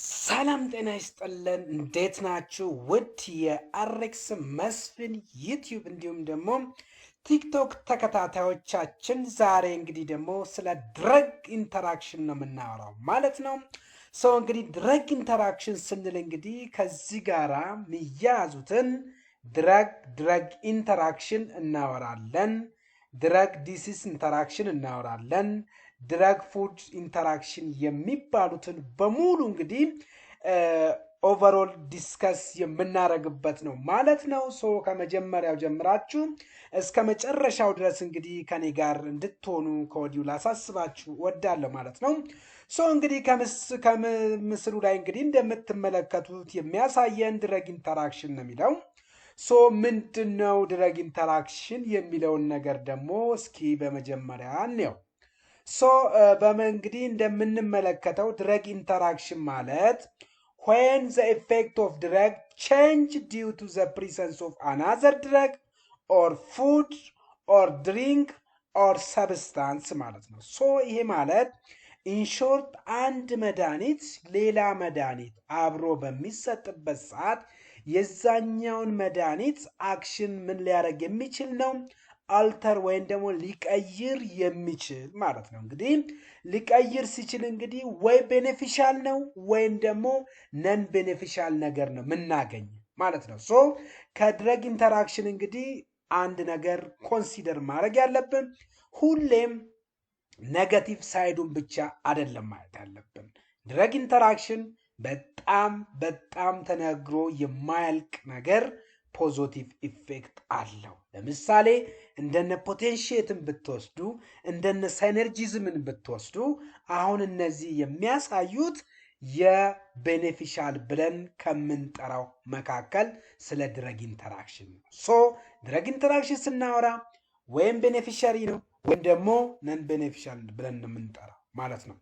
ሰላም ጤና ይስጥልን። እንዴት ናችሁ? ውድ የአሬክስ መስፍን ዩቲዩብ እንዲሁም ደግሞ ቲክቶክ ተከታታዮቻችን ዛሬ እንግዲህ ደግሞ ስለ ድረግ ኢንተራክሽን ነው የምናወራው ማለት ነው። እንግዲህ ድረግ ኢንተራክሽን ስንል እንግዲህ ከዚህ ጋራ የሚያያዙትን ድረግ ኢንተራክሽን እናወራለን። ድረግ ዲሲስ ኢንተራክሽን እናወራለን። ድረግ ፉድ ኢንተራክሽን የሚባሉትን በሙሉ እንግዲህ ኦቨርኦል ዲስከስ የምናደርግበት ነው ማለት ነው። ከመጀመሪያው ጀምራችሁ እስከ መጨረሻው ድረስ እንግዲህ ከኔ ጋር እንድትሆኑ ከወዲሁ ላሳስባችሁ ወዳለሁ ማለት ነው። እንግዲህ ከምስሉ ላይ እንግዲህ እንደምትመለከቱት የሚያሳየን ድረግ ኢንተራክሽን ነው የሚለው። ምንድን ነው ድረግ ኢንተራክሽን የሚለውን ነገር ደግሞ እስኪ በመጀመሪያ እንየው። እንግዲህ እንደምንመለከተው ድረግ ኢንተራክሽን ማለት when the effect of drug change due to the presence of another drug or food or drink or substance ማለት ነው። ይሄ ማለት ኢንሾርት አንድ መድኃኒት ሌላ መድኃኒት አብሮ በሚሰጥበት ሰዓት የዛኛውን መድኃኒት አክሽን ምን ሊያደርግ የሚችል ነው? አልተር ወይም ደግሞ ሊቀይር የሚችል ማለት ነው። እንግዲህ ሊቀይር ሲችል እንግዲህ ወይ ቤኔፊሻል ነው ወይም ደግሞ ነን ቤኔፊሻል ነገር ነው የምናገኝ ማለት ነው። ከድረግ ኢንተራክሽን እንግዲህ አንድ ነገር ኮንሲደር ማድረግ ያለብን ሁሌም ኔጋቲቭ ሳይዱን ብቻ አይደለም ማለት ያለብን። ድረግ ኢንተራክሽን በጣም ተነግሮ የማያልቅ ነገር ፖዚቲቭ ኢፌክት አለው። ለምሳሌ እንደነ ፖቴንሺየትን ብትወስዱ እንደነ ሳይነርጂዝምን ብትወስዱ አሁን እነዚህ የሚያሳዩት የቤኔፊሻል ብለን ከምንጠራው መካከል ስለ ድረግ ኢንተራክሽን ነው። ድረግ ኢንተራክሽን ስናወራ ወይም ቤኔፊሻሪ ነው ወይም ደግሞ ነን ቤኔፊሻል ብለን የምንጠራው ማለት ነው።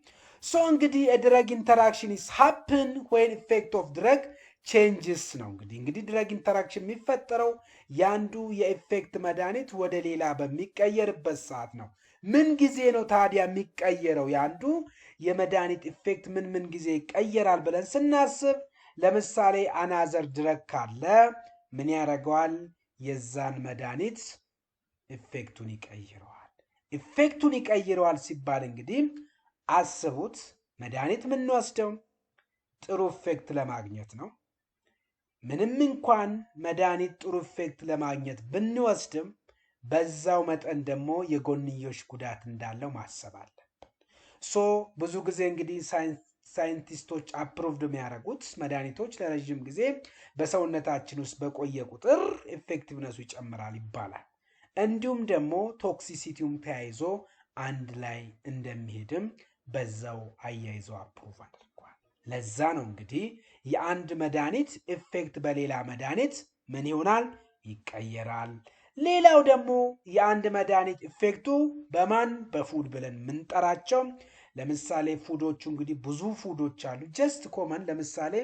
እንግዲህ የድረግ ኢንተራክሽን ኢስ ሃፕን ዌን ኢፌክት ኦፍ ድረግ ቼንጅስ ነው። እንግዲህ ድረግ ኢንተራክሽን የሚፈጠረው ያንዱ የኢፌክት መድኃኒት ወደ ሌላ በሚቀየርበት ሰዓት ነው። ምን ጊዜ ነው ታዲያ የሚቀየረው? ያንዱ የመድኃኒት ኢፌክት ምን ጊዜ ይቀየራል ብለን ስናስብ ለምሳሌ አናዘር ድረግ ካለ ምን ያደርገዋል? የዛን መድኃኒት ኢፌክቱን ይቀይረዋል። ኢፌክቱን ይቀይረዋል ሲባል እንግዲህ አስቡት፣ መድኃኒት የምንወስደው ጥሩ ኢፌክት ለማግኘት ነው። ምንም እንኳን መድኃኒት ጥሩ ኢፌክት ለማግኘት ብንወስድም በዛው መጠን ደግሞ የጎንዮሽ ጉዳት እንዳለው ማሰብ አለብን። ብዙ ጊዜ እንግዲህ ሳይንቲስቶች አፕሩቭድ የሚያደርጉት መድኃኒቶች ለረዥም ጊዜ በሰውነታችን ውስጥ በቆየ ቁጥር ኤፌክቲቭነሱ ይጨምራል ይባላል። እንዲሁም ደግሞ ቶክሲሲቲውም ተያይዞ አንድ ላይ እንደሚሄድም በዛው አያይዘው አፕሩቭ አድርጓል። ለዛ ነው እንግዲህ የአንድ መድኃኒት ኢፌክት በሌላ መድኃኒት ምን ይሆናል? ይቀየራል። ሌላው ደግሞ የአንድ መድኃኒት ኢፌክቱ በማን በፉድ ብለን የምንጠራቸው ለምሳሌ ፉዶቹ እንግዲህ ብዙ ፉዶች አሉ። ጀስት ኮመን ለምሳሌ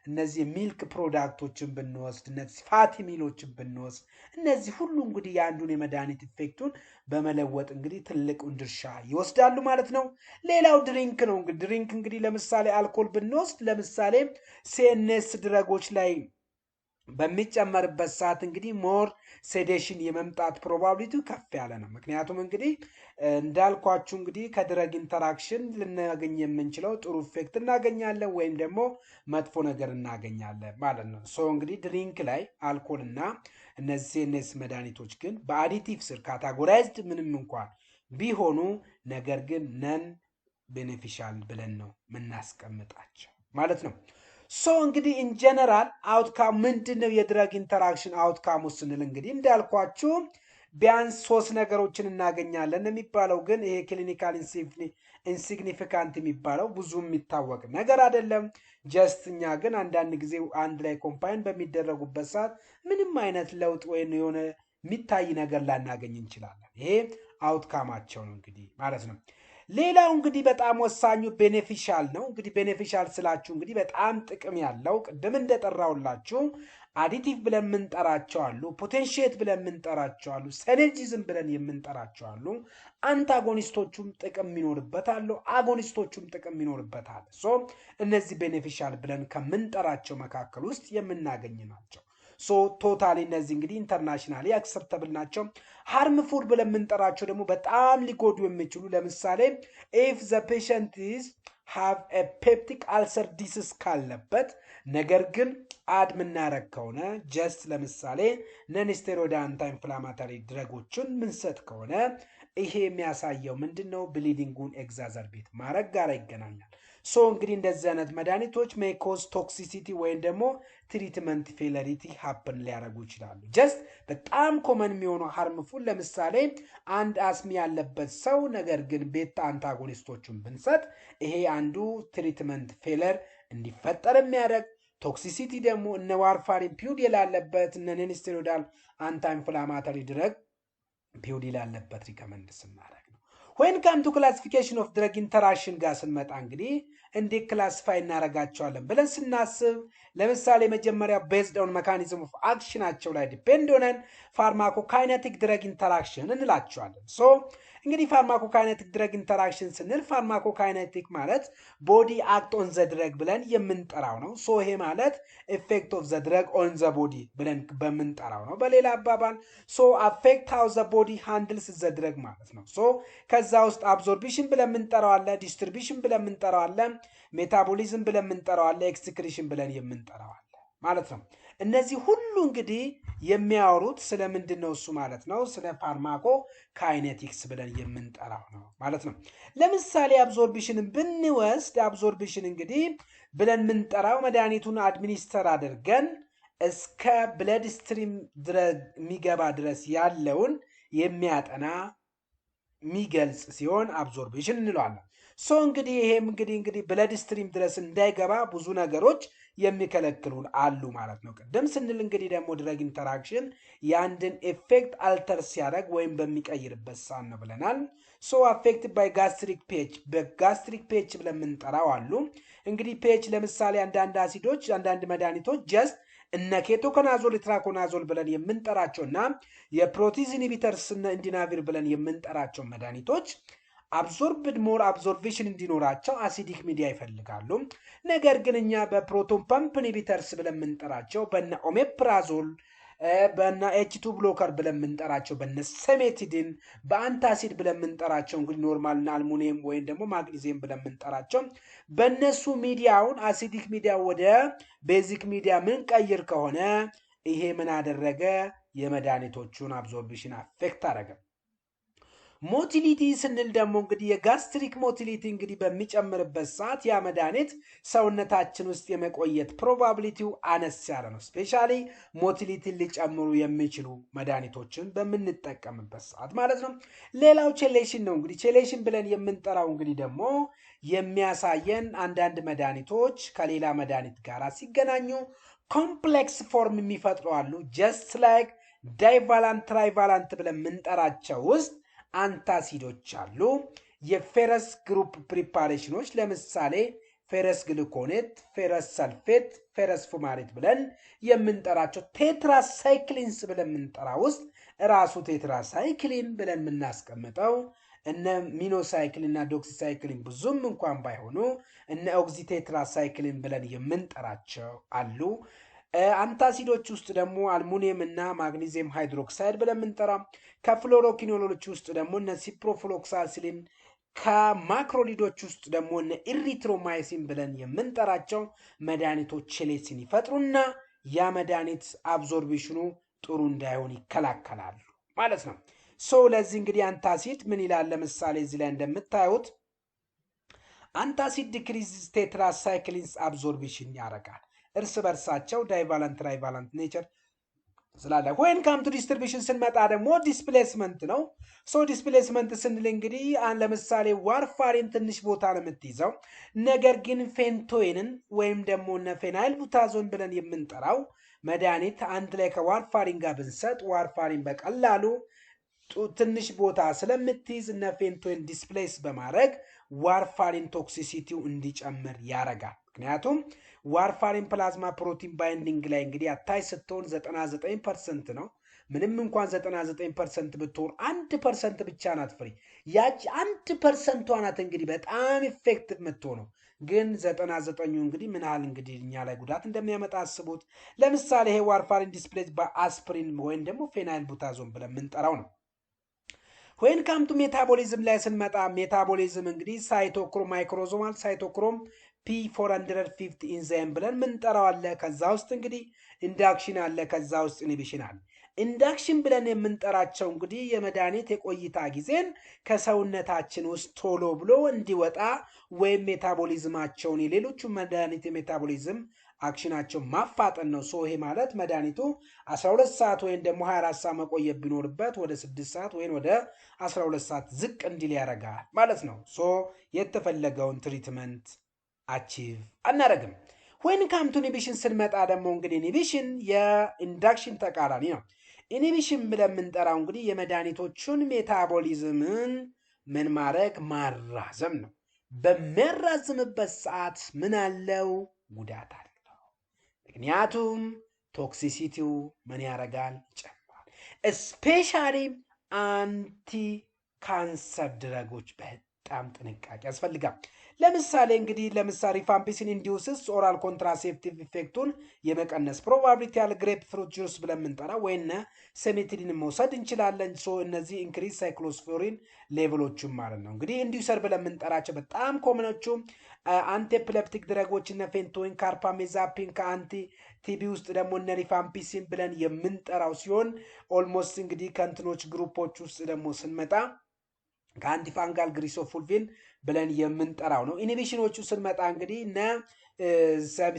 እነዚህ ሚልክ ፕሮዳክቶችን ብንወስድ፣ እነዚህ ፋቲ ሚሎችን ብንወስድ፣ እነዚህ ሁሉ እንግዲህ የአንዱን የመድኃኒት ኢፌክቱን በመለወጥ እንግዲህ ትልቁን ድርሻ ይወስዳሉ ማለት ነው። ሌላው ድሪንክ ነው። ድሪንክ እንግዲህ ለምሳሌ አልኮል ብንወስድ ለምሳሌ ሲኤንኤስ ድረጎች ላይ በሚጨመርበት ሰዓት እንግዲህ ሞር ሴዴሽን የመምጣት ፕሮባቢሊቲው ከፍ ያለ ነው። ምክንያቱም እንግዲህ እንዳልኳችሁ እንግዲህ ከድረግ ኢንተራክሽን ልናገኝ የምንችለው ጥሩ ኢፌክት እናገኛለን ወይም ደግሞ መጥፎ ነገር እናገኛለን ማለት ነው። እንግዲህ ድሪንክ ላይ አልኮል እና እነዚህ ሲኤንኤስ መድኃኒቶች ግን በአዲቲቭ ስር ካታጎራይዝድ ምንም እንኳን ቢሆኑ ነገር ግን ነን ቤኔፊሻል ብለን ነው የምናስቀምጣቸው ማለት ነው። እንግዲህ ኢንጀነራል አውትካም ምንድን ነው? የድረግ ኢንተራክሽን አውትካሙ ስንል እንግዲህ እንዳልኳችሁ ቢያንስ 3 ነገሮችን እናገኛለን የሚባለው ግን ይሄ ክሊኒካል ኢንሲግኒፊካንት የሚባለው ብዙ የሚታወቅ ነገር አይደለም። ጀስት እኛ ግን አንዳንድ ጊዜ አንድ ላይ ኮምፓይን በሚደረጉበት ሰዓት ምንም አይነት ለውጥ ወይም የሆነ የሚታይ ነገር ላናገኝ እንችላለን። ይሄ አውትካማቸው ነው እንግዲህ ማለት ነው። ሌላው እንግዲህ በጣም ወሳኙ ቤኔፊሻል ነው። እንግዲህ ቤኔፊሻል ስላችሁ እንግዲህ በጣም ጥቅም ያለው ቅድም እንደጠራውላችሁ አዲቲቭ ብለን የምንጠራቸው አሉ፣ ፖቴንሺየት ብለን የምንጠራቸው አሉ፣ ሰነርጂዝም ብለን የምንጠራቸው አሉ። አንታጎኒስቶቹም ጥቅም ይኖርበታል፣ አጎኒስቶቹም ጥቅም ይኖርበታል። ሶ እነዚህ ቤኔፊሻል ብለን ከምንጠራቸው መካከል ውስጥ የምናገኝ ናቸው። ሶ ቶታሊ እነዚህ እንግዲህ ኢንተርናሽናሊ አክሰፕተብል ናቸው። ሃርምፉል ብለን የምንጠራቸው ደግሞ በጣም ሊጎዱ የሚችሉ ለምሳሌ ኢፍ ዘ ፔሸንት ኢዝ ሃቭ ኤ ፔፕቲክ አልሰር ዲሲዝ ካለበት ነገር ግን አድ ምናረግ ከሆነ ጀስት ለምሳሌ ነን ስቴሮይድ አንታ ኢንፍላማቶሪ ድረጎችን ምንሰጥ ከሆነ ይሄ የሚያሳየው ምንድነው? ብሊዲንጉን ኤግዛዘርቤት ማድረግ ጋር ይገናኛል። ሶ እንግዲህ እንደዚህ አይነት መድኃኒቶች ሜኮዝ ቶክሲሲቲ ወይም ደግሞ ትሪትመንት ፌለሪቲ ሀፕን ሊያደርጉ ይችላሉ። ጀስት በጣም ኮመን የሚሆነው ሃርምፉል ለምሳሌ አንድ አስሚ ያለበት ሰው ነገር ግን ቤታ አንታጎኒስቶችን ብንሰጥ ይሄ አንዱ ትሪትመንት ፌለር እንዲፈጠር የሚያደርግ ቶክሲሲቲ ደግሞ እነ ዋርፋሪን ፒውዲል ያለበት እነ ነንስቴሮይዳል አንታ ኢንፍላማቶሪ ድረግ ፒውዲል ያለበት ሪከመንድ ስናደርግ ነው። when come to classification of drug interaction ጋር ስንመጣ እንግዲህ እንዴት ክላሲፋይ እናደርጋቸዋለን ብለን ስናስብ ለምሳሌ መጀመሪያ ቤዝድ ኦን ሜካኒዝም ኦፍ አክሽናቸው ላይ ዲፔንድ ሆነን ፋርማኮካይኔቲክ ድረግ ኢንተራክሽን እንላቸዋለን። ሶ እንግዲህ ፋርማኮካይኔቲክ ድረግ ኢንተራክሽን ስንል ፋርማኮካይኔቲክ ማለት ቦዲ አክት ኦን ዘ ድረግ ብለን የምንጠራው ነው። ሶ ይሄ ማለት ኢፌክት ኦፍ ዘ ድረግ ኦን ዘ ቦዲ ብለን በምንጠራው ነው። በሌላ አባባል ሶ አፌክት ሃው ዘ ቦዲ ሃንድልስ ዘ ድረግ ማለት ነው። ሶ ከዛ ውስጥ አብዞርቢሽን ብለን የምንጠራው አለ፣ ዲስትሪቢሽን ብለን የምንጠራው አለ፣ ሜታቦሊዝም ብለን የምንጠራው አለ፣ ኤክስክሪሽን ብለን የምንጠራው አለ ማለት ነው። እነዚህ ሁሉ እንግዲህ የሚያወሩት ስለምንድን ነው? እሱ ማለት ነው ስለ ፋርማኮ ካይኔቲክስ ብለን የምንጠራው ነው ማለት ነው። ለምሳሌ አብዞርቢሽንን ብንወስድ አብዞርቢሽን እንግዲህ ብለን የምንጠራው መድኃኒቱን አድሚኒስተር አድርገን እስከ ብለድ ስትሪም የሚገባ ድረስ ያለውን የሚያጠና የሚገልጽ ሲሆን አብዞርቢሽን እንለዋለን። ሶ እንግዲህ ይሄም እንግዲህ ብለድ ስትሪም ድረስ እንዳይገባ ብዙ ነገሮች የሚከለክሉን አሉ ማለት ነው። ቅድም ስንል እንግዲህ ደግሞ ድረግ ኢንተራክሽን የአንድን ኤፌክት አልተር ሲያደርግ ወይም በሚቀይርበት ሰዓት ነው ብለናል። ሶ አፌክትድ ባይ ጋስትሪክ ፔች በጋስትሪክ ፔች ብለን የምንጠራው አሉ። እንግዲህ ፔች ለምሳሌ አንዳንድ አሲዶች አንዳንድ መድኃኒቶች ጀስት እነ ኬቶኮናዞል ትራኮናዞል ብለን የምንጠራቸውና የፕሮቲዝ ኢንሂቢተርስ እና ኢንዲናቪር ብለን የምንጠራቸው መድኃኒቶች አብዞርብድ ሞር አብዞርቬሽን እንዲኖራቸው አሲዲክ ሚዲያ ይፈልጋሉ። ነገር ግን እኛ በፕሮቶን ፐምፕ ኢንሂቢተርስ ብለን የምንጠራቸው በነ ኦሜፕራዞል በነ ኤች2 ብሎከር ብለን የምንጠራቸው በነ ሰሜቲድን በአንታሲድ ብለን የምንጠራቸው እንግዲህ ኖርማልና አልሙኒየም ወይም ደግሞ ማግኒዚየም ብለን የምንጠራቸው በእነሱ ሚዲያውን አሲዲክ ሚዲያ ወደ ቤዚክ ሚዲያ ምን ቀይር ከሆነ ይሄ ምን አደረገ? የመድኃኒቶቹን አብዞርቢሽን አፌክት አደረገ። ሞቲሊቲ ስንል ደግሞ እንግዲህ የጋስትሪክ ሞቲሊቲ እንግዲህ በሚጨምርበት ሰዓት ያ መድኃኒት ሰውነታችን ውስጥ የመቆየት ፕሮባቢሊቲው አነስ ያለ ነው። ስፔሻሊ ሞቲሊቲን ሊጨምሩ የሚችሉ መድኃኒቶችን በምንጠቀምበት ሰዓት ማለት ነው። ሌላው ቼሌሽን ነው። እንግዲህ ቼሌሽን ብለን የምንጠራው እንግዲህ ደግሞ የሚያሳየን አንዳንድ መድኃኒቶች ከሌላ መድኃኒት ጋር ሲገናኙ ኮምፕሌክስ ፎርም የሚፈጥሩ አሉ። ጀስት ላይክ ዳይቫላንት ትራይቫላንት ብለን የምንጠራቸው ውስጥ አንታሲዶች አሉ። የፌረስ ግሩፕ ፕሪፓሬሽኖች ለምሳሌ ፌረስ ግሉኮኔት፣ ፌረስ ሰልፌት፣ ፌረስ ፉማሬት ብለን የምንጠራቸው ቴትራሳይክሊንስ ብለን የምንጠራ ውስጥ ራሱ ቴትራሳይክሊን ብለን የምናስቀምጠው እነ ሚኖሳይክሊን እና ዶክሲሳይክሊን ብዙም እንኳን ባይሆኑ እነ ኦክሲቴትራሳይክሊን ብለን የምንጠራቸው አሉ። አንታሲዶች ውስጥ ደግሞ አልሙኒየም እና ማግኒዚየም ሃይድሮክሳይድ ብለን የምንጠራ ከፍሎሮኪኖሎች ውስጥ ደግሞ እነ ሲፕሮፍሎክሳሲሊን ከማክሮሊዶች ውስጥ ደግሞ እነ ኢሪትሮማይሲን ብለን የምንጠራቸው መድኃኒቶች ቼሌሲን ይፈጥሩና ያ መድኃኒት አብዞርቢሽኑ ጥሩ እንዳይሆን ይከላከላሉ ማለት ነው። ሶ ለዚህ እንግዲህ አንታሲድ ምን ይላል? ለምሳሌ እዚህ ላይ እንደምታዩት አንታሲድ ዲክሪዝ ቴትራሳይክሊንስ አብዞርቢሽን ያደርጋል። እርስ በርሳቸው ዳይቫላንት ትራይቫላንት ኔቸር ስላለ when come to distribution ስንመጣ ደግሞ ዲስፕሌስመንት ነው። ሶ ዲስፕሌስመንት ስንል እንግዲህ ለምሳሌ ዋርፋሪን ትንሽ ቦታ ነው የምትይዘው። ነገር ግን ፌንቶይንን ወይም ደግሞ ፌናይል ቡታዞን ብለን የምንጠራው መድኃኒት አንድ ላይ ከዋርፋሪን ጋር ብንሰጥ ዋርፋሪን በቀላሉ ትንሽ ቦታ ስለምትይዝ እነ ፌንቶይን ዲስፕሌስ በማድረግ ዋርፋሪን ቶክሲሲቲው እንዲጨምር ያረጋል። ምክንያቱም ዋርፋሪን ፕላዝማ ፕሮቲን ባይንዲንግ ላይ እንግዲህ አታች ስትሆን 99% ነው። ምንም እንኳን 99% ብትሆን 1% ብቻ ናት ፍሪ። ያቺ 1%ቷ ናት እንግዲህ በጣም ኢፌክቲቭ የምትሆነው። ግን 99ኙ እንግዲህ ምን ያህል እንግዲህ እኛ ላይ ጉዳት እንደሚያመጣ አስቡት። ለምሳሌ ይሄ ዋርፋሪን ዲስፕሌስ በአስፕሪን ወይም ደግሞ ፌናይል ቡታዞን ብለን የምንጠራው ነው። ወይን ካምቱ ሜታቦሊዝም ላይ ስንመጣ ሜታቦሊዝም እንግዲህ ሳይቶክሮም ማይክሮዞማል ሳይቶክሮም P450 ኢንዛይም ብለን ምንጠራው አለ። ከዛ ውስጥ እንግዲህ ኢንዳክሽን አለ፣ ከዛ ውስጥ ኢንሂቢሽን አለ። ኢንዳክሽን ብለን የምንጠራቸው እንግዲህ የመድኃኒት የቆይታ ጊዜን ከሰውነታችን ውስጥ ቶሎ ብሎ እንዲወጣ ወይም ሜታቦሊዝማቸውን የሌሎቹ መድኃኒት የሜታቦሊዝም አክሽናቸው ማፋጠን ነው። ይሄ ማለት መድኃኒቱ 12 ሰዓት ወይም ደግሞ 24 ሰዓት መቆየት ቢኖርበት ወደ 6 ሰዓት ወይም ወደ 12 ሰዓት ዝቅ እንዲል ያደርጋል ማለት ነው። የተፈለገውን ትሪትመንት አቺቭ አናረግም። ወይን ካምቱ ኢንሂቢሽን ስንመጣ ደግሞ እንግዲህ ኢንሂቢሽን የኢንዳክሽን ተቃራኒ ነው። ኢንሂቢሽን ብለን የምንጠራው እንግዲህ የመድኃኒቶቹን ሜታቦሊዝምን ምን ማድረግ ማራዘም ነው። በሚያራዝምበት ሰዓት ምን አለው? ጉዳት አለው። ምክንያቱም ቶክሲሲቲው ምን ያደርጋል? ይጨምራል። ስፔሻሊ አንቲ ካንሰር ድረጎች በጣም ጥንቃቄ ያስፈልጋል። ለምሳሌ ሪፋምፒሲን ኢንዲዩስስ ኦራል ኮንትራሴፕቲቭ ኢፌክቱን የመቀነስ ፕሮባቢሊቲ ያለ ግሬፕ ፍሩት ጁስ ብለን የምንጠራ ወይነ ሴሜትሪን መውሰድ እንችላለን። እነዚህ ኢንክሪዝ ሳይክሎስፎሪን ሌቭሎቹም ማለት ነው። እንግዲህ ኢንዲዩሰር ብለን የምንጠራቸው በጣም ኮመኖቹ አንቲኤፒሌፕቲክ ድረጎች እነ ፌንቶይን፣ ካርፓሜዛፒን ከአንቲ ቲቢ ውስጥ ደግሞ እነ ሪፋምፒሲን ብለን የምንጠራው ሲሆን ኦልሞስት እንግዲህ ከእንትኖች ግሩፖች ውስጥ ደግሞ ስንመጣ ከአንቲፋንጋል ግሪሶፉልቪን ብለን የምንጠራው ነው። ኢንሂቢሽኖቹ ስንመጣ እንግዲህ እነ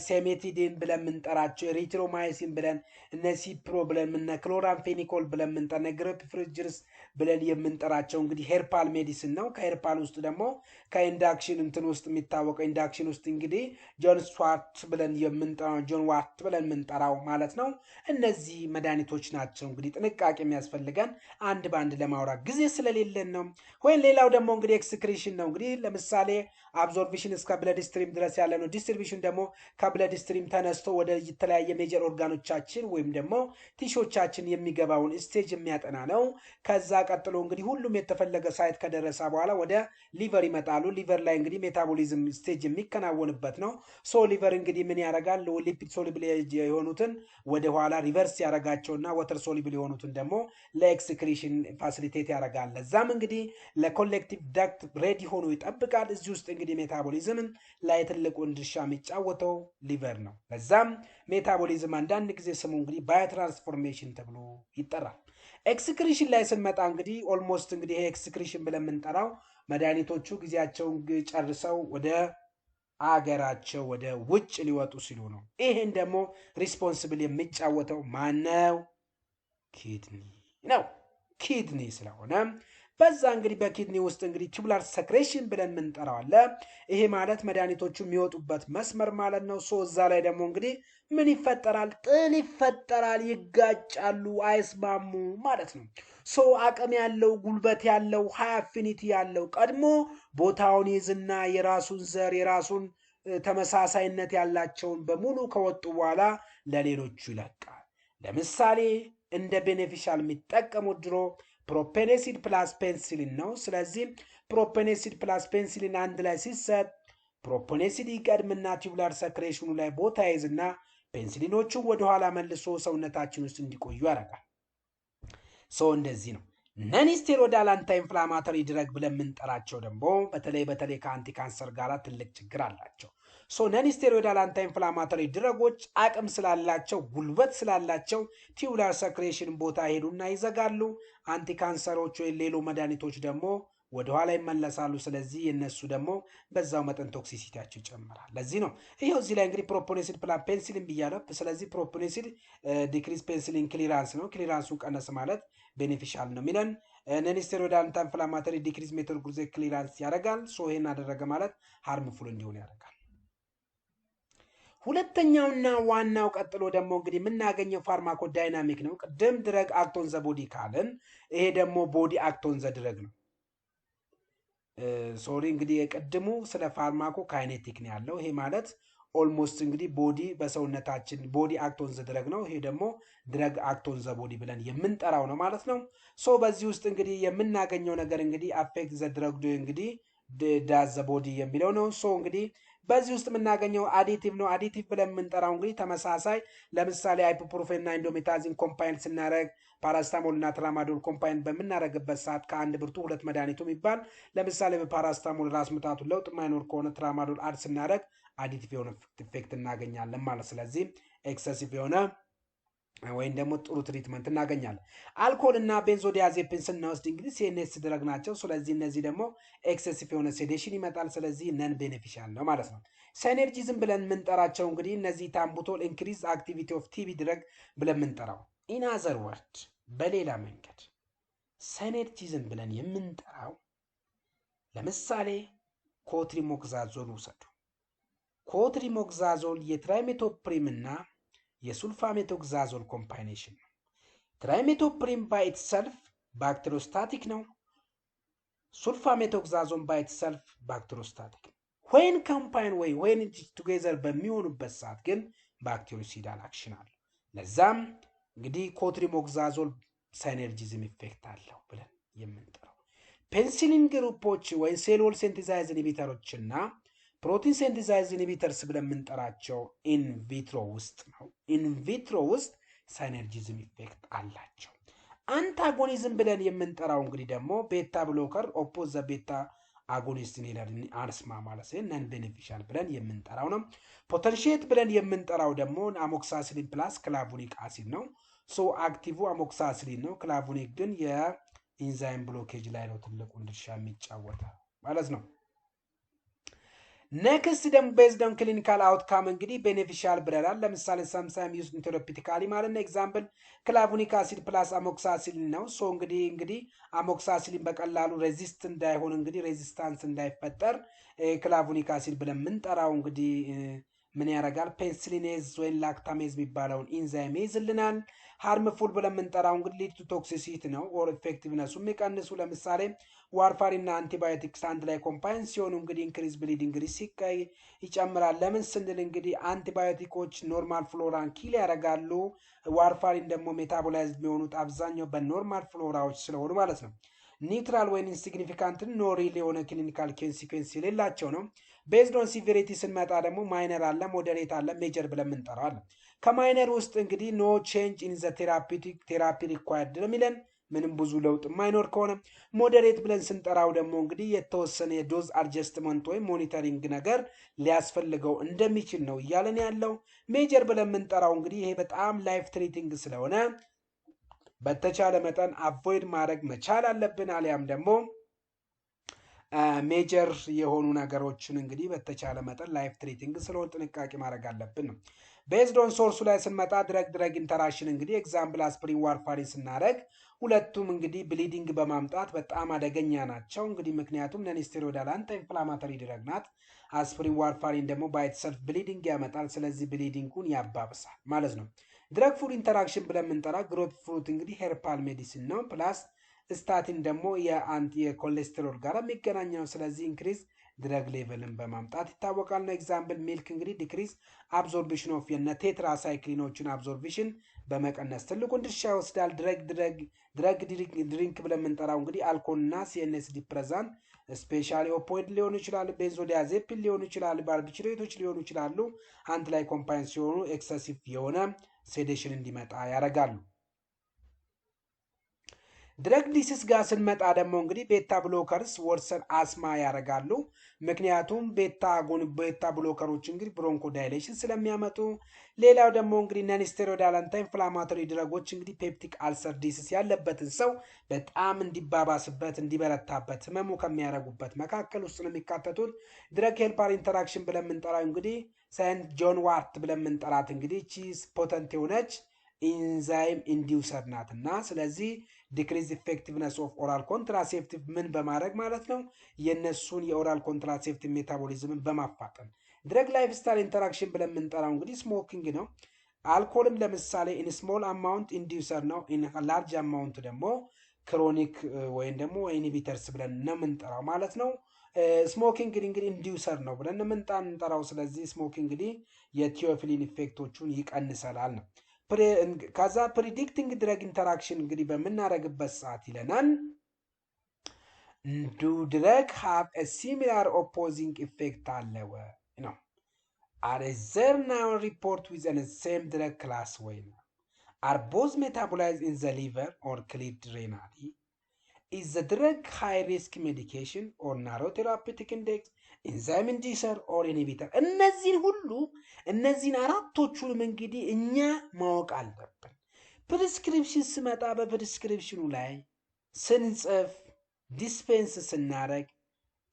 ሴሜቲዲን ብለን የምንጠራቸው ኤሪትሮማይሲን ብለን እነ ሲፕሮ ብለን እነ ክሎራምፌኒኮል ብለን የምንጠራ ግሬፕ ፍሩት ጁስ ብለን የምንጠራቸው እንግዲህ ሄርፓል ሜዲሲን ነው። ከሄርፓል ውስጥ ደግሞ ከኢንዳክሽን እንትን ውስጥ የሚታወቀው ኢንዳክሽን ውስጥ እንግዲህ ጆን ዋት ብለን የምንጠራው ማለት ነው። እነዚህ መድኃኒቶች ናቸው። እንግዲህ ጥንቃቄ የሚያስፈልገን አንድ በአንድ ለማውራት ጊዜ ስለሌለን ነው። ወይም ሌላው ደግሞ እንግዲህ ኤክስክሪሽን ነው። እንግዲህ ለምሳሌ አብዞርቢሽን እስከ ብለድ ስትሪም ድረስ ያለ ነው። ዲስትሪቢሽን ደግሞ ከብለድ ስትሪም ተነስቶ ወደ የተለያየ ሜጀር ኦርጋኖቻችን ወይም ደግሞ ቲሾቻችን የሚገባውን ስቴጅ የሚያጠና ነው። ከዛ ቀጥሎ እንግዲህ ሁሉም የተፈለገ ሳይት ከደረሰ በኋላ ወደ ሊቨር ይመጣሉ። ሊቨር ላይ እንግዲህ ሜታቦሊዝም ስቴጅ የሚከናወንበት ነው። ሊቨር እንግዲህ ምን ያደርጋል? ሊፒድ ሶሉብል የሆኑትን ወደ ኋላ ሪቨርስ ያደርጋቸውና ወተር ሶሉብል የሆኑትን ደግሞ ለኤክስክሪሽን ፋሲሊቴት ያደርጋል። ለዛም እንግዲህ ለኮሌክቲቭ ዳክት ሬዲ ሆኖ ይጠብቃል። እዚህ ውስጥ እንግዲህ ሜታቦሊዝምን ላይ ትልቁን ድርሻ የሚጫወተው ሊቨር ነው። ለዛም ሜታቦሊዝም አንዳንድ ጊዜ ስሙ እንግዲህ ባዮትራንስፎርሜሽን ተብሎ ይጠራል። ኤክስክሪሽን ላይ ስንመጣ እንግዲህ ኦልሞስት እንግዲህ ይሄ ኤክስክሪሽን ብለን የምንጠራው መድኃኒቶቹ ጊዜያቸውን ጨርሰው ወደ አገራቸው ወደ ውጭ ሊወጡ ሲሉ ነው። ይሄን ደግሞ ሪስፖንስብል የሚጫወተው ማነው? ኪድኒ ነው። ኪድኒ ስለሆነ በዛ እንግዲህ በኪድኒ ውስጥ እንግዲህ ቱቡላር ሰክሬሽን ብለን የምንጠራው አለ። ይሄ ማለት መድኃኒቶቹ የሚወጡበት መስመር ማለት ነው። እዛ ላይ ደግሞ እንግዲህ ምን ይፈጠራል? ጥል ይፈጠራል። ይጋጫሉ፣ አይስማሙ ማለት ነው። አቅም ያለው ጉልበት ያለው ሃይ አፊኒቲ ያለው ቀድሞ ቦታውን ይዝና የራሱን ዘር የራሱን ተመሳሳይነት ያላቸውን በሙሉ ከወጡ በኋላ ለሌሎቹ ይለቃል። ለምሳሌ እንደ ቤኔፊሻል የሚጠቀሙት ድሮ ፕሮፔኔሲድ ፕላስ ፔንሲሊን ነው። ስለዚህ ፕሮፔኔሲድ ፕላስ ፔንሲሊን አንድ ላይ ሲሰጥ ፕሮፔኔሲድ ይቀድምና ቱቡላር ሰክሬሽኑ ላይ ቦታ ይዝና ፔንሲሊኖቹ ወደኋላ መልሶ ሰውነታችን ውስጥ እንዲቆዩ ያደርጋል። እንደዚህ ነው። ነን ስቴሮይዳል አንታይ ኢንፍላማቶሪ ድረግ ብለን የምንጠራቸው ደግሞ በተለይ ከአንቲ ካንሰር ጋር ትልቅ ችግር አላቸው። ነን ስቴሮይዳል አንታይ ኢንፍላማቶሪ ድረጎች አቅም ስላላቸው ጉልበት ስላላቸው ቱቡላር ሰክሬሽን ቦታ ሄዱና ይዘጋሉ። አንቲ ካንሰሮች ወይ ሌሎ መድኃኒቶች ደግሞ ወደኋላ ይመለሳሉ። ስለዚህ የነሱ ደግሞ በዛው መጠን ቶክሲሲቲያቸው ይጨምራል። ለዚህ ነው ይሄው እዚህ ላይ እንግዲህ ፕሮፖኔሲድ ፕላስ ፔንሲሊን ብያለሁ። ስለዚህ ፕሮፖኔሲድ ዲክሪዝ ፔንሲሊን ክሊራንስ ነው። ክሊራንሱን ቀነስ ማለት ቤኔፊሻል ነው የሚለን። ነን ስቴሮይዳል አንታይ ኢንፍላማቶሪ ዲክሪዝ ሜታቦሊክ ክሊራንስ ያደርጋል። ይሄን አደረገ ማለት ሃርምፉል እንዲሆን ያደርጋል። ሁለተኛውና ዋናው ቀጥሎ ደግሞ እንግዲህ የምናገኘው ፋርማኮዳይናሚክ ነው። ቅድም ድረግ አክት ኦን ዘ ቦዲ ካልን ይሄ ደግሞ ቦዲ አክት ኦን ዘ ድረግ ነው። ሶሪ እንግዲህ የቅድሙ ስለ ፋርማኮ ካይኔቲክ ነው ያለው። ይሄ ማለት ኦልሞስት እንግዲህ ቦዲ በሰውነታችን ቦዲ አክት ኦን ዘ ድረግ ነው። ይሄ ደግሞ ድረግ አክት ኦን ዘ ቦዲ ብለን የምንጠራው ነው ማለት ነው። ሶ በዚህ ውስጥ እንግዲህ የምናገኘው ነገር እንግዲህ አፌክት ዘ ድረግ ዱ እንግዲህ ዳዝ ዘ ቦዲ የሚለው ነው። ሶ እንግዲህ በዚህ ውስጥ የምናገኘው አዲቲቭ ነው። አዲቲቭ ብለን የምንጠራው እንግዲህ ተመሳሳይ ለምሳሌ አይፖፕሮፌን እና ኢንዶሜታዚን ኮምፓይን ስናደርግ ፓራስታሞል እና ትራማዶል ኮምፓይን በምናደርግበት ሰዓት ከአንድ ብርቱ ሁለት መድኃኒቱ የሚባል ለምሳሌ በፓራስታሞል ራስ ምታቱን ለውጥ የማይኖር ከሆነ ትራማዶል አድ ስናደርግ አዲቲቭ የሆነ ኢፌክት እናገኛለን ማለት። ስለዚህ ኤክሰሲቭ የሆነ ወይም ደግሞ ጥሩ ትሪትመንት እናገኛለን። አልኮል እና ቤንዞዲያዜፒን ስንወስድ እንግዲህ ሲኤንኤስ ድረግ ናቸው። ስለዚህ እነዚህ ደግሞ ኤክሰሲቭ የሆነ ሴዴሽን ይመጣል። ስለዚህ ነን ቤኔፊሻል ነው ማለት ነው። ሳይነርጂዝም ብለን የምንጠራቸው እንግዲህ እነዚህ ታምቡቶል ኢንክሪዝ አክቲቪቲ ኦፍ ቲቢ ድረግ ብለን የምንጠራው ኢን አዘር ወርድ በሌላ መንገድ ሳይነርጂዝም ብለን የምንጠራው ለምሳሌ ኮትሪሞክዛዞል ውሰዱ። ኮትሪሞክዛዞል የትራይሜቶፕሪም እና የሱልፋሜቶክዛዞል ኮምባይኔሽን ነው። ትራይሜቶፕሪም ባይ ኢትሰልፍ ባክቴሪዮስታቲክ ነው። ሱልፋሜቶክዛዞል ባይ ኢትሰልፍ ባክቴሪዮስታቲክ ነው። ዌን ኮምባይን ወይ ዌን ቱጌዘር በሚሆኑበት ሰዓት ግን ባክቴሪዮሲዳል አክሽን አለው። ለዛም እንግዲህ ኮትሪሞክዛዞል ሳይነርጂዝም ኢፌክት አለው ብለን የምንጠራው ፔንሲሊን ግሩፖች ወይም ሴል ዎል ሲንቴሳይዝ ኢንሂቢተሮች እና ፕሮቲን ሲንቴሳይዝ ኢንሂቢተርስ ብለን የምንጠራቸው ኢንቪትሮ ውስጥ ነው። ኢንቪትሮ ውስጥ ሳይነርጂዝም ኢፌክት አላቸው። አንታጎኒዝም ብለን የምንጠራው እንግዲህ ደግሞ ቤታ ብሎከር ኦፖዝ ዘ ቤታ አጎኒስት ኢንሂቢተር አንስማ ማለት ነን ቤኔፊሻል ብለን የምንጠራው ነው። ፖቴንሺየት ብለን የምንጠራው ደግሞ አሞክሳሲሊን ፕላስ ክላቡኒክ አሲድ ነው። ሶ አክቲቭ አሞክሳሲሊን ነው። ክላቡኒክ ግን የኢንዛይም ብሎኬጅ ላይ ነው ትልቁን ድርሻ የሚጫወተው ማለት ነው። ኔክስት ደግሞ ቤዝድ ኦን ክሊኒካል አውትካም እንግዲህ ቤኔፊሻል ብለናል። ለምሳሌ ሰምሳይም ዩዝድ ቴራፒውቲካሊ ማለት ነው። ኤግዛምፕል ክላቡኒክ አሲድ ፕላስ አሞክሳሲሊን ነው። ሶ እንግዲህ አሞክሳሲሊን በቀላሉ ሬዚስት እንዳይሆን እንግዲህ ሬዚስታንስ እንዳይፈጠር ክላቡኒክ አሲድ ብለን የምንጠራው እንግዲህ ምን ያደርጋል? ፔንሲሊኔዝ ወይም ላክታሜዝ የሚባለውን ኢንዛይም ይይዝልናል። ሃርምፉል ብለን የምንጠራው እንግዲህ ሊድ ቱ ቶክሲሲቲ ነው ኦር ኢፌክቲቭነሱ የሚቀንሱ ለምሳሌ ዋርፋሪን እና አንቲባዮቲክስ አንድ ላይ ኮምባይን ሲሆኑ እንግዲህ ኢንክሪዝ ብሊዲንግ ሪስክ ይጨምራል። ለምን ስንል እንግዲህ አንቲባዮቲኮች ኖርማል ፍሎራን ኪል ያደርጋሉ። ዋርፋሪን ደግሞ ሜታቦላይዝድ የሚሆኑት አብዛኛው በኖርማል ፍሎራዎች ስለሆኑ ማለት ነው። ኒውትራል ወይም ኢንሲግኒፊካንት ኖ ሪል የሆነ ክሊኒካል ኮንሲኩዌንስ የሌላቸው ነው። ቤዝድ ኦን ሲቪሪቲ ስንመጣ ደግሞ ማይነር አለ፣ ሞዴሬት አለ፣ ሜጀር ብለን የምንጠራው አለ። ከማይነር ውስጥ እንግዲህ ኖ ቼንጅ ኢን ዘ ቴራፒ ሪኳየርድ የሚለን ምንም ብዙ ለውጥ የማይኖር ከሆነ፣ ሞዴሬት ብለን ስንጠራው ደግሞ እንግዲህ የተወሰነ የዶዝ አድጀስትመንት ወይም ሞኒተሪንግ ነገር ሊያስፈልገው እንደሚችል ነው እያለን ያለው። ሜጀር ብለን የምንጠራው እንግዲህ ይሄ በጣም ላይፍ ትሪቲንግ ስለሆነ በተቻለ መጠን አቮይድ ማድረግ መቻል አለብን። አሊያም ደግሞ ሜጀር የሆኑ ነገሮችን እንግዲህ በተቻለ መጠን ላይፍ ትሪቲንግ ስለሆነ ጥንቃቄ ማድረግ አለብን ነው። ቤዝድ ኦን ሶርሱ ላይ ስንመጣ ድረግ ኢንተራክሽን እንግዲህ ኤግዛምፕል አስፕሪን ዋርፋሪን ስናደርግ ሁለቱም እንግዲህ ብሊዲንግ በማምጣት በጣም አደገኛ ናቸው። እንግዲህ ምክንያቱም ነን ስቴሮይዳል አንቲ ኢንፍላማተሪ ድረግ ናት። አስፕሪን ዋርፋሪን ደግሞ ባይትሰልፍ ብሊዲንግ ያመጣል። ስለዚህ ብሊዲንጉን ያባብሳል ማለት ነው። ድረግ ፉድ ኢንተራክሽን ብለን የምንጠራ ግሮት ፍሩት እንግዲህ ሄርፓል ሜዲሲን ነው። ፕላስ ስታቲን ደግሞ የኮሌስትሮል ጋር የሚገናኘው። ስለዚህ ኢንክሪዝ ድረግ ሌቨልን በማምጣት ይታወቃል ነው። ኤግዛምፕል ሚልክ እንግዲህ ዲክሪዝ አብዞርቢሽን ኦፍ የነ ቴትራሳይክሊኖችን አብዞርቢሽን በመቀነስ ትልቁን ድርሻ ይወስዳል። ድረግ ድሪንክ ብለን የምንጠራው እንግዲህ አልኮልና ሲኤንኤስ ዲፕሬዛንት ስፔሻሊ ኦፖይድ ሊሆኑ ይችላሉ፣ ቤንዞዲያዜፒን ሊሆኑ ይችላሉ፣ ባርቢትሬቶች ሊሆኑ ይችላሉ። አንድ ላይ ኮምባይን ሲሆኑ ኤክሰሲቭ የሆነ ሴዴሽን እንዲመጣ ያደርጋሉ። ድረግ ዲሲስ ጋር ስንመጣ ደግሞ እንግዲህ ቤታ ብሎከርስ ወርሰን አስማ ያደርጋሉ። ምክንያቱም ቤታ ብሎከሮች እንግዲህ ብሮንኮ ዳይሌሽን ስለሚያመጡ። ሌላው ደግሞ እንግዲህ ነን ስቴሮይዳል አንቲ ኢንፍላማቶሪ ድረጎች እንግዲህ ፔፕቲክ አልሰር ዲሲስ ያለበትን ሰው በጣም እንዲባባስበት እንዲበረታበት ህመሙ ከሚያደርጉበት መካከል ውስጥ ነው የሚካተቱት። ድረግ ሄልፐር ኢንተራክሽን ብለን የምንጠራው እንግዲህ ሳይንት ጆን ዋርት ብለን የምንጠራት እንግዲህ ቺስ ፖተንት የሆነች ኢንዛይም ኢንዲውሰር ናት እና ስለዚህ ዲክሪዝ ኢፌክቲቭነስ ኦፍ ኦራል ኮንትራሴፕቲቭ ምን በማድረግ ማለት ነው የነሱን የኦራል ኮንትራሴፕቲቭ ሜታቦሊዝምን በማፋጠን ድረግ ላይፍ ስታይል ኢንተራክሽን ብለን የምንጠራው እንግዲህ ስሞኪንግ ነው። አልኮልም ለምሳሌ ኢን ስሞል አማውንት ኢንዲዩሰር ነው፣ ኢን ላርጅ አማውንት ደግሞ ክሮኒክ ወይም ደግሞ ኢንሂቢተርስ ብለን ነው የምንጠራው ማለት ነው። ስሞኪንግ እንግዲህ ኢንዲዩሰር ነው ብለን የምንጠራው። ስለዚህ ስሞኪንግ እንግዲህ የቲዮፊሊን ኢፌክቶቹን ይቀንሰላል ነው። ከዛ ፕሪዲክቲንግ ድረግ ኢንተራክሽን እንግዲህ በምናደርግበት ሰዓት ይለናል ዱ ድረግ ሃቭ ኤ ሲሚላር ኦፖዚንግ ኢፌክት አለ ነው። አር ዘር ናው ሪፖርት ዊዝን ሴም ድረግ ክላስ ወይ ነው። አር ቦዝ ሜታቦላይዝድ ኢን ዘ ሊቨር ኦር ክሊርድ ሬናሊ ኢዝ ዘ ድረግ ሃይ ሪስክ ሜዲኬሽን ኦር ናሮ ቴራፒውቲክ ኢንዴክስ ኢንዛይም ኢንዲዩሰር ኦር ኢንሂቢተር። እነዚህን አራቶቹንም እንግዲህ እኛ ማወቅ አለብን። ፕሪስክሪፕሽን ስመጣ በፕሪስክሪፕሽኑ ላይ ስንጽፍ ዲስፔንስ ስናረግ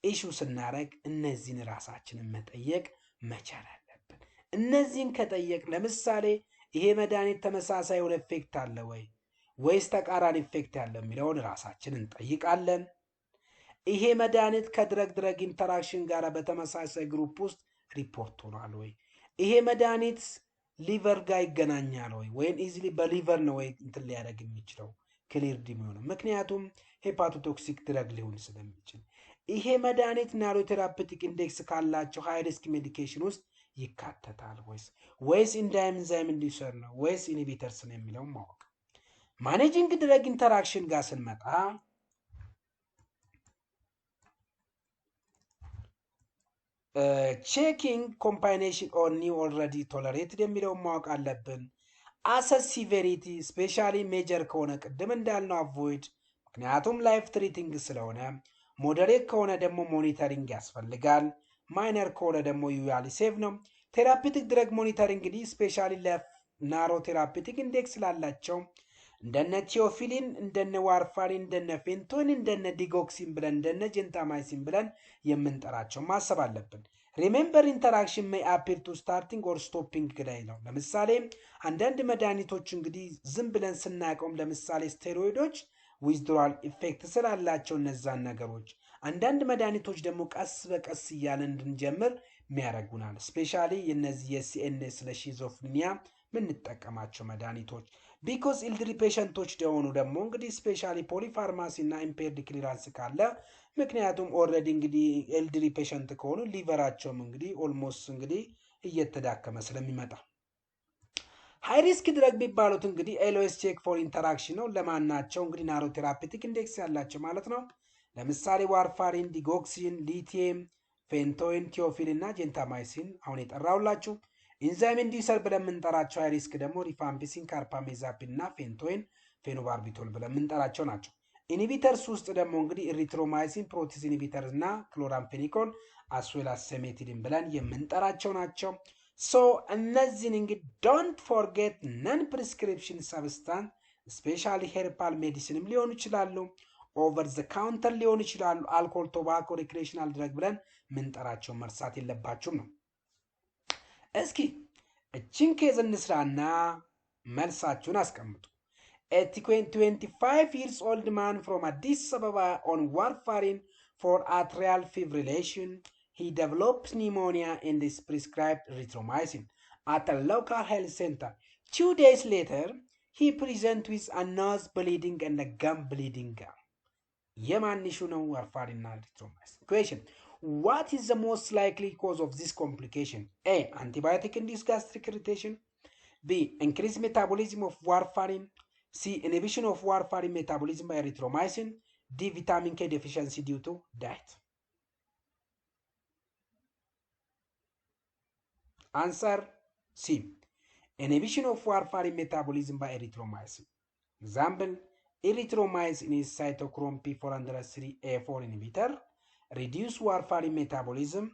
ኢሹ ስናረግ እነዚህን ራሳችንን መጠየቅ መቻል አለብን። እነዚህን ከጠየቅ ለምሳሌ ይሄ መድኃኒት ተመሳሳይ የሆነ ኢፌክት አለ ወይ ወይስ ተቃራኒ ኢፌክት ያለ የሚለውን ራሳችንን እንጠይቃለን። ይሄ መድኃኒት ከድረግ ኢንተራክሽን ጋር በተመሳሳይ ግሩፕ ውስጥ ሪፖርት ሆኗል ወይ? ይሄ መድኃኒት ሊቨር ጋር ይገናኛል ወይ? ወይም ኢዚሊ በሊቨር ነው ወይ እንትን ሊያደርግ የሚችለው ክሊርድ የሚሆነው? ምክንያቱም ሄፓቶቶክሲክ ድረግ ሊሆን ስለሚችል። ይሄ መድኃኒት ናሮ ቴራፒውቲክ ኢንዴክስ ካላቸው ሃይ ሪስክ ሜዲኬሽን ውስጥ ይካተታል ወይስ ኢንዛይም ኢንዲዩሰር ነው ወይስ ኢንሂቢተርስ ነው የሚለውን ማወቅ። ማኔጂንግ ድረግ ኢንተራክሽን ጋር ስንመጣ ቼኪንግ ኮምባይኔሽን ኦን ኒው ኦልሬዲ ቶለሬትድ የሚለውን ማወቅ አለብን። አሰስ ሲቬሪቲ ስፔሻሊ ሜጀር ከሆነ ቅድም እንዳልነው አቮይድ፣ ምክንያቱም ላይፍ ትሪቲንግ ስለሆነ። ሞደሬት ከሆነ ደግሞ ሞኒተሪንግ ያስፈልጋል። ማይነር ከሆነ ደግሞ ዩያሊ ሴቭ ነው። ቴራፒውቲክ ድረግ ሞኒተሪንግ እንግዲህ ስፔሻሊ ለናሮ ቴራፒውቲክ ኢንዴክስ ላላቸው እንደነ ቲዮፊሊን፣ እንደነ ዋርፋሪን፣ እንደነ ፌንቶን፣ እንደነ ዲጎክሲን ብለን እንደነ ጀንታማይሲን ብለን የምንጠራቸው ማሰብ አለብን። ሪሜምበር ኢንተራክሽን ሜይ አፒር ቱ ስታርቲንግ ኦር ስቶፒንግ ግዳይ ነው። ለምሳሌ አንዳንድ መድኃኒቶች እንግዲህ ዝም ብለን ስናቀውም ለምሳሌ ስቴሮይዶች ዊዝድራል ኢፌክት ስላላቸው እነዛን ነገሮች፣ አንዳንድ መድኃኒቶች ደግሞ ቀስ በቀስ እያለን እንድንጀምር የሚያደርጉናል። ስፔሻሊ የነዚህ የሲኤንኤስ ለሺዞፍሪኒያ ምንጠቀማቸው መድኃኒቶች ቢኮዝ ኢልድሪ ፔሸንቶች ደሆኑ ደግሞ እንግዲህ ስፔሻሊ ፖሊፋርማሲ እና ኢምፔርድ ክሊራንስ ካለ፣ ምክንያቱም ኦልሬዲ እንግዲህ ኤልድሪ ፔሸንት ከሆኑ ሊቨራቸውም እንግዲህ ኦልሞስት እንግዲህ እየተዳከመ ስለሚመጣ ሃይ ሪስክ ድረግ ቢባሉት እንግዲህ ኤልኦኤስ ቼክ ፎር ኢንተራክሽን ነው። ለማናቸው እንግዲህ ናሮ ቴራፒውቲክ ኢንዴክስ ያላቸው ማለት ነው። ለምሳሌ ዋርፋሪን፣ ዲጎክሲን፣ ሊቲየም፣ ፌንቶይን፣ ቲዮፊል እና ጀንታማይሲን አሁን የጠራውላችሁ። ኢንዛይም ኢንዲዩሰር ብለን የምንጠራቸው ሃይ ሪስክ ደግሞ ሪፋምፒሲን፣ ካርፓሜዛፒን እና ፌንቶይን፣ ፌኖባርቢቶል ብለን የምንጠራቸው ናቸው። ኢንሂቢተርስ ውስጥ ደግሞ እንግዲህ ኢሪትሮማይሲን፣ ፕሮቲስ ኢንሂቢተር እና ክሎራምፌኒኮል አስዌላስ ሴሜቲዲን ብለን የምንጠራቸው ናቸው። ሶ እነዚህን እንግዲህ ዶንት ፎርጌት ነን ፕሪስክሪፕሽን ሰብስታንስ ስፔሻሊ ሄርባል ሜዲሲንም ሊሆኑ ይችላሉ፣ ኦቨር ዘ ካውንተር ሊሆኑ ይችላሉ፣ አልኮል፣ ቶባኮ፣ ሪክሬሽናል ድረግ ብለን ምንጠራቸው መርሳት የለባችሁም ነው። እስኪ እችን ኬዝ እንስራና መልሳችሁን አስቀምጡ። A 25 years old man from Addis Ababa on warfarin for atrial fibrillation. He developed pneumonia and is prescribed erythromycin at a local health center. 2 days later, he presented with a nose bleeding and a gum bleeding. Yeman issue no warfarin and erythromycin. Question: what is the most likely cause of this complication? A. Antibiotic-induced gastric irritation. B. Increased metabolism of warfarin. C. Inhibition of warfarin metabolism by erythromycin. D. Vitamin K deficiency due to diet. Answer C. Inhibition of warfarin metabolism by erythromycin. Example: erythromycin is cytochrome P403A4 inhibitor. Reduce warfarin metabolism,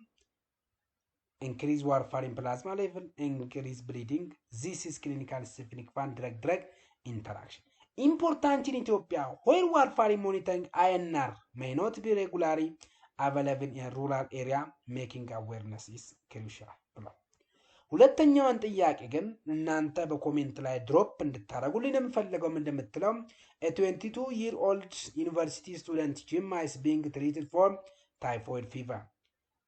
increase warfarin plasma level, increase bleeding. This is clinical significant drug interaction. Important in Ethiopia, where warfarin monitoring INR may not be regularly available in rural area, making awareness is crucial. ሁለተኛውን ጥያቄ ግን እናንተ በኮሜንት ላይ ድሮፕ እንድታረጉልኝ የምፈልገው እንደምትለው a 22-year-old university student Jim is being treated for typhoid fever.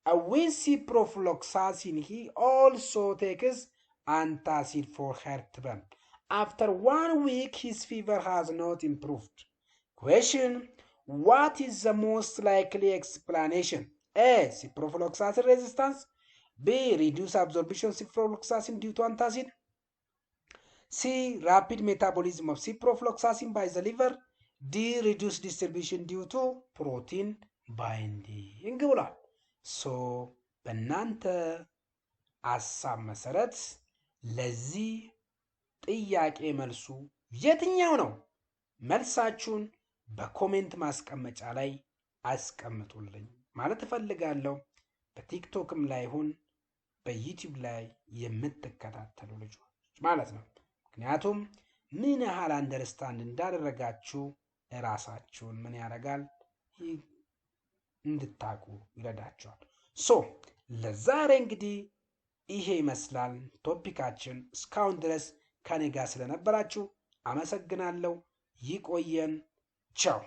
with ciprofloxacin, he also takes antacid for heartburn. After 1 week, his fever has not improved. Question: what is the most likely explanation? A. Ciprofloxacin resistance. B. Reduced absorption of ciprofloxacin due to antacid. C. Rapid metabolism of ciprofloxacin by the liver. D. Reduced distribution due to protein binding ብሏል። ሶ በእናንተ ሀሳብ መሰረት ለዚህ ጥያቄ መልሱ የትኛው ነው? መልሳችሁን በኮሜንት ማስቀመጫ ላይ አስቀምጡልኝ ማለት እፈልጋለሁ። በቲክቶክም ላይ ይሁን በዩቲዩብ ላይ የምትከታተሉ ልጆች ማለት ነው። ምክንያቱም ምን ያህል አንደርስታንድ እንዳደረጋችሁ ራሳችሁን ምን ያደርጋል እንድታቁ ይረዳችኋል። ሶ ለዛሬ እንግዲህ ይሄ ይመስላል ቶፒካችን። እስካሁን ድረስ ከኔ ጋር ስለነበራችሁ አመሰግናለሁ። ይቆየን። ቻው